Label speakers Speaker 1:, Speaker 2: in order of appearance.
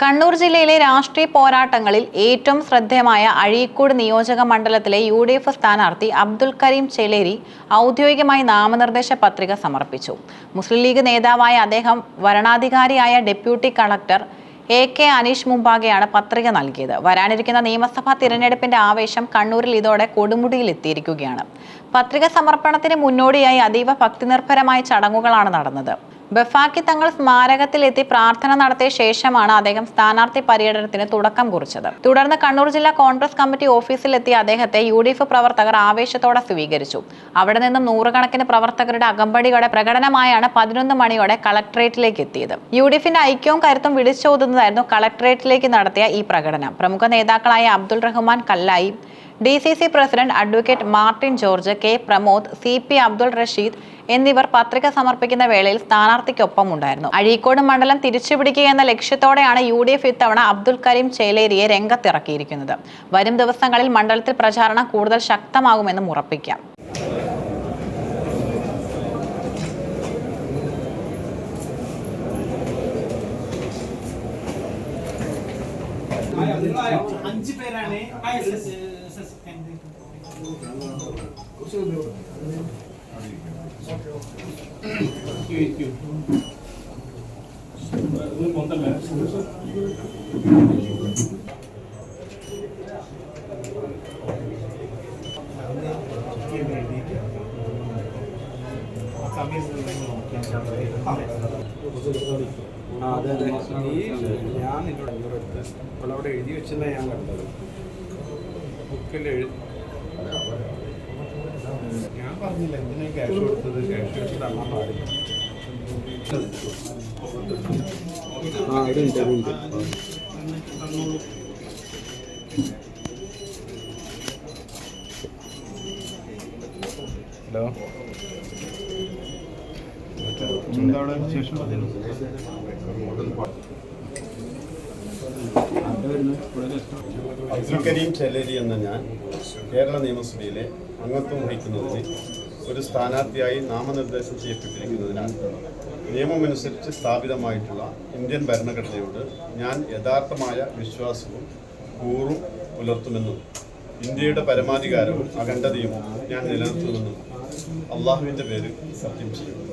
Speaker 1: കണ്ണൂർ ജില്ലയിലെ രാഷ്ട്രീയ പോരാട്ടങ്ങളിൽ ഏറ്റവും ശ്രദ്ധേയമായ അഴീക്കോട് നിയോജക മണ്ഡലത്തിലെ UDF സ്ഥാനാർത്ഥി അബ്ദുൽ കരീം ചെലേരി ഔദ്യോഗികമായി നാമനിർദ്ദേശ പത്രിക സമർപ്പിച്ചു. മുസ്ലിം ലീഗ് നേതാവായ അദ്ദേഹം വരണാധികാരിയായ ഡെപ്യൂട്ടി കളക്ടർ AK അനീഷ് മുമ്പാകെയാണ് പത്രിക നൽകിയത്. വരാനിരിക്കുന്ന നിയമസഭാ തിരഞ്ഞെടുപ്പിന്റെ ആവേശം കണ്ണൂരിൽ ഇതോടെ കൊടുമുടിയിലെത്തിയിരിക്കുകയാണ്. പത്രിക സമർപ്പണത്തിന് മുന്നോടിയായി അതീവ ഭക്തിനിർഭരമായ ചടങ്ങുകളാണ് നടന്നത്. ബഫാക്കി തങ്ങൾ സ്മാരകത്തിലെത്തി പ്രാർത്ഥന നടത്തിയ ശേഷമാണ് അദ്ദേഹം സ്ഥാനാർത്ഥി പര്യടനത്തിന് തുടക്കം കുറിച്ചത്. തുടർന്ന് കണ്ണൂർ ജില്ലാ കോൺഗ്രസ് കമ്മിറ്റി ഓഫീസിലെത്തിയ അദ്ദേഹത്തെ UDF പ്രവർത്തകർ ആവേശത്തോടെ സ്വീകരിച്ചു. അവിടെ നിന്നും നൂറുകണക്കിന് പ്രവർത്തകരുടെ അകമ്പടിയോടെ പ്രകടനമായാണ് 11 മണിയോടെ കളക്ടറേറ്റിലേക്ക് എത്തിയത്. UDFന്റെ ഐക്യവും കരുത്തും വിളിച്ചോതുന്നതായിരുന്നു കളക്ടറേറ്റിലേക്ക് നടത്തിയ ഈ പ്രകടനം. പ്രമുഖ നേതാക്കളായ Abdul Rahman Kallayi, DCC president advocate Martin George, K Pramod, CP Abdul Rasheed എന്നിവർ പത്രിക സമർപ്പിക്കുന്ന വേളയിൽ സ്ഥാനാർത്ഥിക്കൊപ്പം ഉണ്ടായിരുന്നു. അഴീക്കോട് മണ്ഡലം തിരിച്ചുപിടിക്കുക എന്ന ലക്ഷ്യത്തോടെയാണ് UDF ഇത്തവണ അബ്ദുൽ കരീം ചെലേരിയെ രംഗത്തിറക്കിയിരിക്കുന്നത്. വരും ദിവസങ്ങളിൽ മണ്ഡലത്തിൽ പ്രചാരണം കൂടുതൽ ശക്തമാകുമെന്നും ഉറപ്പിക്കാം.
Speaker 2: ഞാൻ ഇപ്പോൾ അവിടെ എഴുതി വെച്ചെന്നാ ഞാൻ കണ്ടത്. ബുക്കിൽ ഞാൻ പറഞ്ഞില്ല എന്തിനാ ക്യാഷ് കൊടുത്തത്, ക്യാഷ് വെച്ച് തള്ളാൻ പാടില്ല. ഹലോ, എന്താണ് വിശേഷം?
Speaker 3: അബ്ദുൽ കരീം ചെലേരി എന്ന ഞാൻ കേരള നിയമസഭയിലെ അംഗത്വം വഹിക്കുന്നതിന് ഒരു സ്ഥാനാർത്ഥിയായി നാമനിർദ്ദേശം ചെയ്യപ്പെട്ടിരിക്കുന്നതിനാൽ നിയമമനുസരിച്ച് സ്ഥാപിതമായിട്ടുള്ള ഇന്ത്യൻ ഭരണഘടനയോട് ഞാൻ യഥാർത്ഥമായ വിശ്വാസവും കൂറും പുലർത്തുമെന്നും ഇന്ത്യയുടെ പരമാധികാരവും അഖണ്ഡതയും ഞാൻ നിലനിർത്തുമെന്നും അള്ളാഹുവിൻ്റെ പേരിൽ സത്യം ചെയ്യുന്നു.